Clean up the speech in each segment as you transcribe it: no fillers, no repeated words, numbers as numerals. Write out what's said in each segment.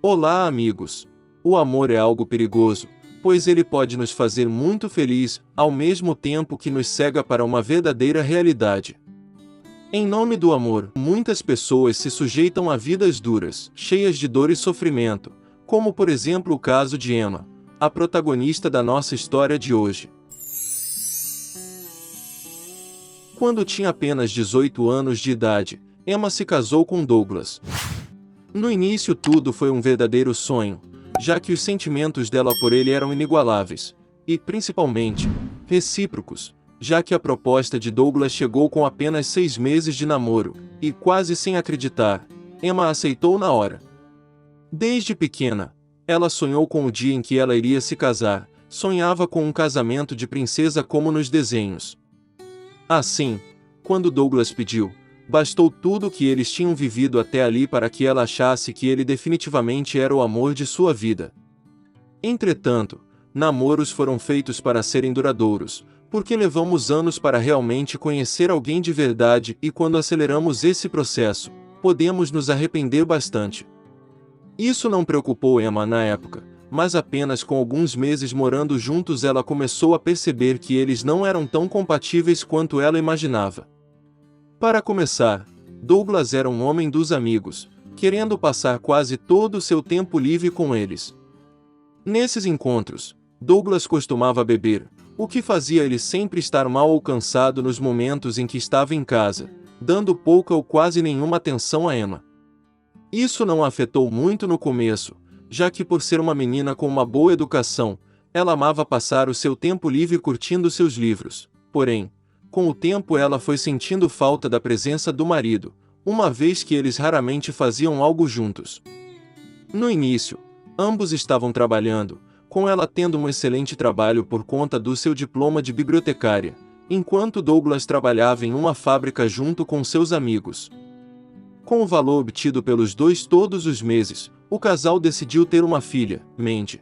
Olá, amigos! O amor é algo perigoso, pois ele pode nos fazer muito feliz, ao mesmo tempo que nos cega para uma verdadeira realidade. Em nome do amor, muitas pessoas se sujeitam a vidas duras, cheias de dor e sofrimento, como por exemplo o caso de Emma, a protagonista da nossa história de hoje. Quando tinha apenas 18 anos de idade, Emma se casou com Douglas. No início tudo foi um verdadeiro sonho, já que os sentimentos dela por ele eram inigualáveis, e, principalmente, recíprocos, já que a proposta de Douglas chegou com apenas 6 meses de namoro, e quase sem acreditar, Emma aceitou na hora. Desde pequena, ela sonhou com o dia em que ela iria se casar, sonhava com um casamento de princesa como nos desenhos. Assim, quando Douglas pediu, bastou tudo o que eles tinham vivido até ali para que ela achasse que ele definitivamente era o amor de sua vida. Entretanto, namoros foram feitos para serem duradouros, porque levamos anos para realmente conhecer alguém de verdade e quando aceleramos esse processo, podemos nos arrepender bastante. Isso não preocupou Emma na época, mas apenas com alguns meses morando juntos ela começou a perceber que eles não eram tão compatíveis quanto ela imaginava. Para começar, Douglas era um homem dos amigos, querendo passar quase todo o seu tempo livre com eles. Nesses encontros, Douglas costumava beber, o que fazia ele sempre estar mal ou cansado nos momentos em que estava em casa, dando pouca ou quase nenhuma atenção a Emma. Isso não a afetou muito no começo, já que por ser uma menina com uma boa educação, ela amava passar o seu tempo livre curtindo seus livros. Porém, com o tempo ela foi sentindo falta da presença do marido, uma vez que eles raramente faziam algo juntos. No início, ambos estavam trabalhando, com ela tendo um excelente trabalho por conta do seu diploma de bibliotecária, enquanto Douglas trabalhava em uma fábrica junto com seus amigos. Com o valor obtido pelos dois todos os meses, o casal decidiu ter uma filha, Mandy.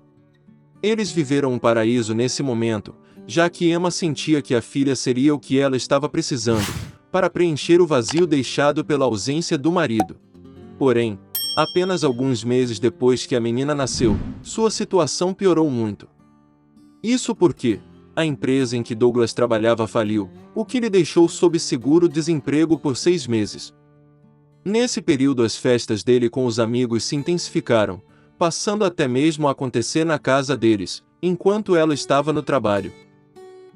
Eles viveram um paraíso nesse momento, já que Emma sentia que a filha seria o que ela estava precisando, para preencher o vazio deixado pela ausência do marido. Porém, apenas alguns meses depois que a menina nasceu, sua situação piorou muito. Isso porque a empresa em que Douglas trabalhava faliu, o que lhe deixou sob seguro-desemprego por 6 meses. Nesse período as festas dele com os amigos se intensificaram, passando até mesmo a acontecer na casa deles, enquanto ela estava no trabalho.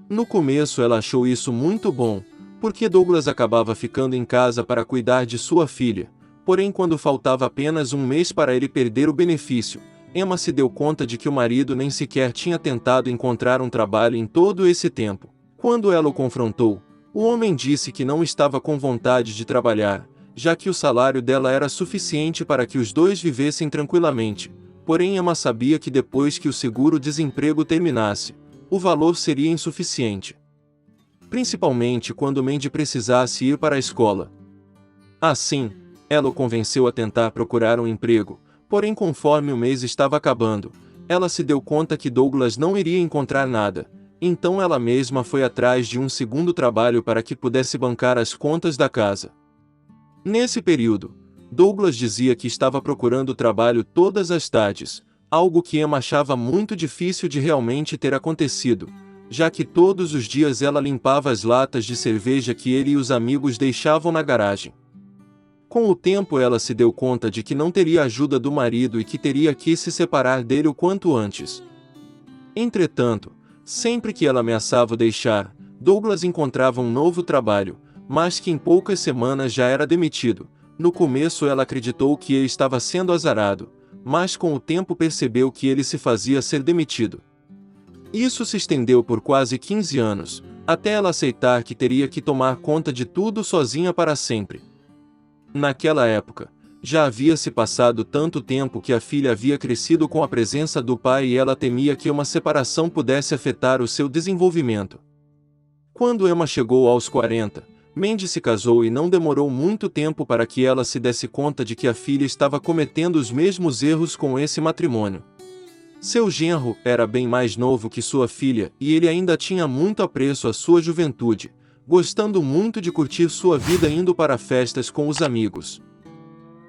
No começo ela achou isso muito bom, porque Douglas acabava ficando em casa para cuidar de sua filha, porém quando faltava apenas um mês para ele perder o benefício, Emma se deu conta de que o marido nem sequer tinha tentado encontrar um trabalho em todo esse tempo. Quando ela o confrontou, o homem disse que não estava com vontade de trabalhar, já que o salário dela era suficiente para que os dois vivessem tranquilamente, porém Emma sabia que depois que o seguro-desemprego terminasse, o valor seria insuficiente. Principalmente quando Mandy precisasse ir para a escola. Assim, ela o convenceu a tentar procurar um emprego, porém conforme o mês estava acabando, ela se deu conta que Douglas não iria encontrar nada, então ela mesma foi atrás de um segundo trabalho para que pudesse bancar as contas da casa. Nesse período, Douglas dizia que estava procurando trabalho todas as tardes, algo que Emma achava muito difícil de realmente ter acontecido, já que todos os dias ela limpava as latas de cerveja que ele e os amigos deixavam na garagem. Com o tempo ela se deu conta de que não teria ajuda do marido e que teria que se separar dele o quanto antes. Entretanto, sempre que ela ameaçava deixar, Douglas encontrava um novo trabalho, mas que em poucas semanas já era demitido. No começo ela acreditou que ele estava sendo azarado, mas com o tempo percebeu que ele se fazia ser demitido. Isso se estendeu por quase 15 anos, até ela aceitar que teria que tomar conta de tudo sozinha para sempre. Naquela época, já havia se passado tanto tempo que a filha havia crescido com a presença do pai e ela temia que uma separação pudesse afetar o seu desenvolvimento. Quando Emma chegou aos 40, Mandy se casou e não demorou muito tempo para que ela se desse conta de que a filha estava cometendo os mesmos erros com esse matrimônio. Seu genro era bem mais novo que sua filha e ele ainda tinha muito apreço à sua juventude, gostando muito de curtir sua vida indo para festas com os amigos.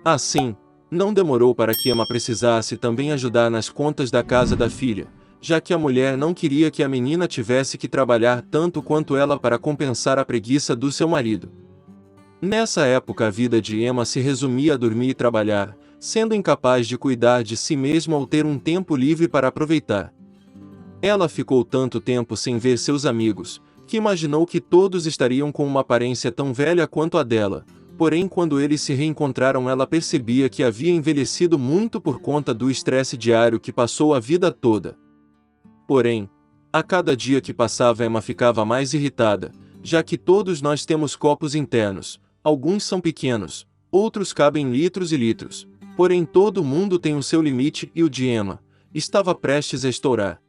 Assim, Não demorou para que Emma precisasse também ajudar nas contas da casa da filha, já que a mulher não queria que a menina tivesse que trabalhar tanto quanto ela para compensar a preguiça do seu marido. Nessa época a vida de Emma se resumia a dormir e trabalhar, sendo incapaz de cuidar de si mesma ou ter um tempo livre para aproveitar. Ela ficou tanto tempo sem ver seus amigos, que imaginou que todos estariam com uma aparência tão velha quanto a dela. Porém, quando eles se reencontraram, ela percebia que havia envelhecido muito por conta do estresse diário que passou a vida toda. Porém, a cada dia que passava, Emma ficava mais irritada, já que todos nós temos copos internos, alguns são pequenos, outros cabem litros e litros, porém todo mundo tem o seu limite e o de Emma estava prestes a estourar.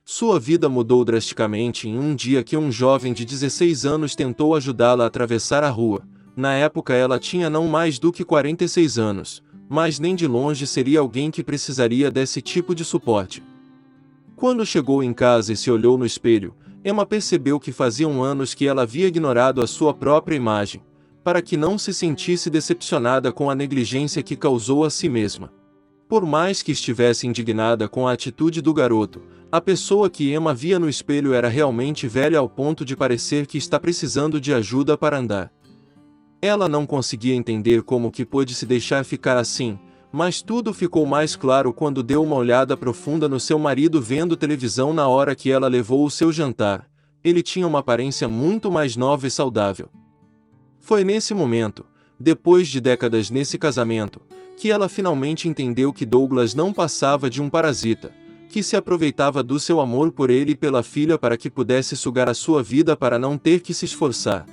Sua vida mudou drasticamente em um dia que um jovem de 16 anos tentou ajudá-la a atravessar a rua. Na época ela tinha não mais do que 46 anos, mas nem de longe seria alguém que precisaria desse tipo de suporte. Quando chegou em casa e se olhou no espelho, Emma percebeu que faziam anos que ela havia ignorado a sua própria imagem, para que não se sentisse decepcionada com a negligência que causou a si mesma. Por mais que estivesse indignada com a atitude do garoto, a pessoa que Emma via no espelho era realmente velha ao ponto de parecer que está precisando de ajuda para andar. Ela não conseguia entender como que pôde se deixar ficar assim, mas tudo ficou mais claro quando deu uma olhada profunda no seu marido vendo televisão na hora que ela levou o seu jantar. Ele tinha uma aparência muito mais nova e saudável. Foi nesse momento, depois de décadas nesse casamento, que ela finalmente entendeu que Douglas não passava de um parasita, que se aproveitava do seu amor por ele e pela filha para que pudesse sugar a sua vida para não ter que se esforçar.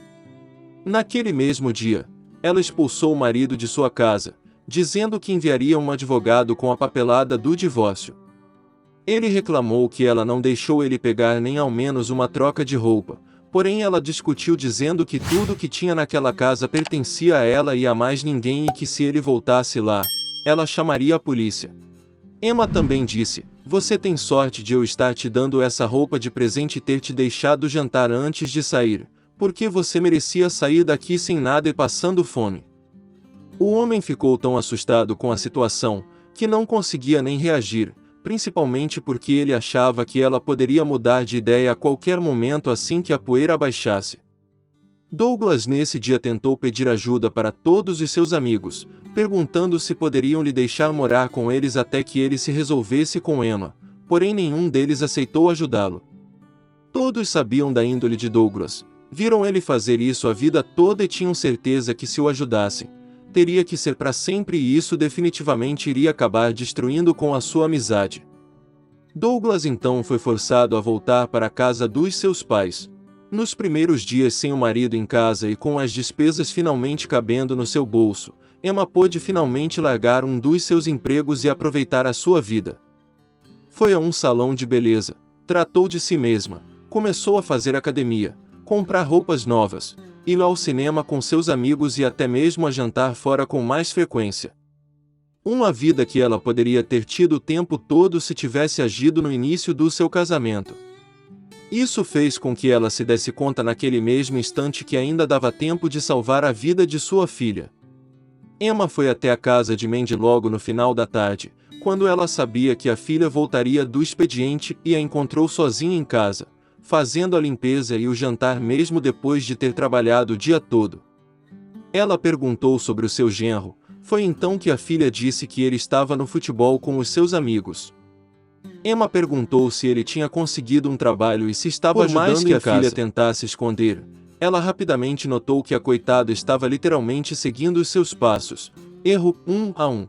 Naquele mesmo dia, ela expulsou o marido de sua casa, dizendo que enviaria um advogado com a papelada do divórcio. Ele reclamou que ela não deixou ele pegar nem ao menos uma troca de roupa, porém ela discutiu dizendo que tudo que tinha naquela casa pertencia a ela e a mais ninguém e que se ele voltasse lá, ela chamaria a polícia. Emma também disse: "Você tem sorte de eu estar te dando essa roupa de presente e ter te deixado jantar antes de sair, porque você merecia sair daqui sem nada e passando fome." O homem ficou tão assustado com a situação, que não conseguia nem reagir, principalmente porque ele achava que ela poderia mudar de ideia a qualquer momento assim que a poeira abaixasse. Douglas nesse dia tentou pedir ajuda para todos os seus amigos, perguntando se poderiam lhe deixar morar com eles até que ele se resolvesse com Emma, porém nenhum deles aceitou ajudá-lo. Todos sabiam da índole de Douglas, viram ele fazer isso a vida toda e tinham certeza que se o ajudassem, teria que ser para sempre e isso definitivamente iria acabar destruindo com a sua amizade. Douglas então foi forçado a voltar para a casa dos seus pais. Nos primeiros dias sem o marido em casa e com as despesas finalmente cabendo no seu bolso, Emma pôde finalmente largar um dos seus empregos e aproveitar a sua vida. Foi a um salão de beleza, tratou de si mesma, começou a fazer academia, comprar roupas novas, ir ao cinema com seus amigos e até mesmo a jantar fora com mais frequência. Uma vida que ela poderia ter tido o tempo todo se tivesse agido no início do seu casamento. Isso fez com que ela se desse conta naquele mesmo instante que ainda dava tempo de salvar a vida de sua filha. Emma foi até a casa de Mandy logo no final da tarde, quando ela sabia que a filha voltaria do expediente e a encontrou sozinha em casa, fazendo a limpeza e o jantar mesmo depois de ter trabalhado o dia todo. Ela perguntou sobre o seu genro, foi então que a filha disse que ele estava no futebol com os seus amigos. Emma perguntou se ele tinha conseguido um trabalho e se estava ajudando em casa. Por mais que a filha tentasse esconder, ela rapidamente notou que a coitada estava literalmente seguindo os seus passos, erro 1 a 1.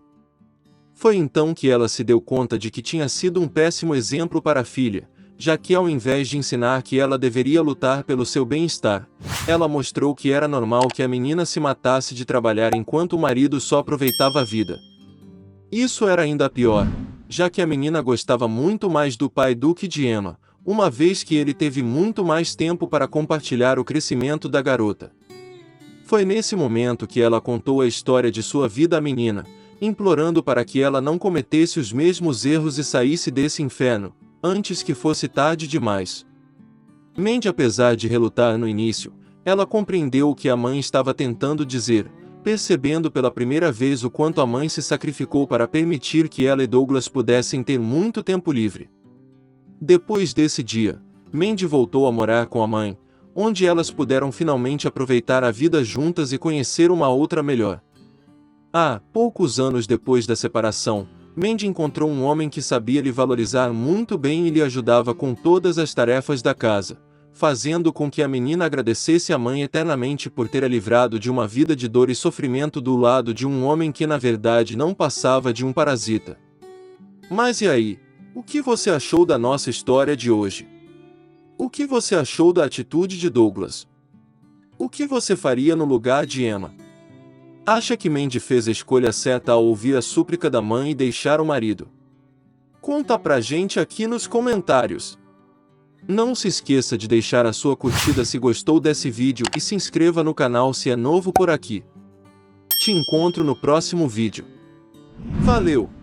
Foi então que ela se deu conta de que tinha sido um péssimo exemplo para a filha, já que ao invés de ensinar que ela deveria lutar pelo seu bem-estar, ela mostrou que era normal que a menina se matasse de trabalhar enquanto o marido só aproveitava a vida. Isso era ainda pior, já que a menina gostava muito mais do pai do que de Emma, uma vez que ele teve muito mais tempo para compartilhar o crescimento da garota. Foi nesse momento que ela contou a história de sua vida à menina, implorando para que ela não cometesse os mesmos erros e saísse desse inferno, antes que fosse tarde demais. Mandy, apesar de relutar no início, ela compreendeu o que a mãe estava tentando dizer, percebendo pela primeira vez o quanto a mãe se sacrificou para permitir que ela e Douglas pudessem ter muito tempo livre. Depois desse dia, Mandy voltou a morar com a mãe, onde elas puderam finalmente aproveitar a vida juntas e conhecer uma outra melhor. Poucos anos depois da separação, Mandy encontrou um homem que sabia lhe valorizar muito bem e lhe ajudava com todas as tarefas da casa, fazendo com que a menina agradecesse a mãe eternamente por ter a livrado de uma vida de dor e sofrimento do lado de um homem que na verdade não passava de um parasita. Mas e aí? O que você achou da nossa história de hoje? O que você achou da atitude de Douglas? O que você faria no lugar de Emma? Acha que Mandy fez a escolha certa ao ouvir a súplica da mãe e deixar o marido? Conta pra gente aqui nos comentários. Não se esqueça de deixar a sua curtida se gostou desse vídeo e se inscreva no canal se é novo por aqui. Te encontro no próximo vídeo. Valeu!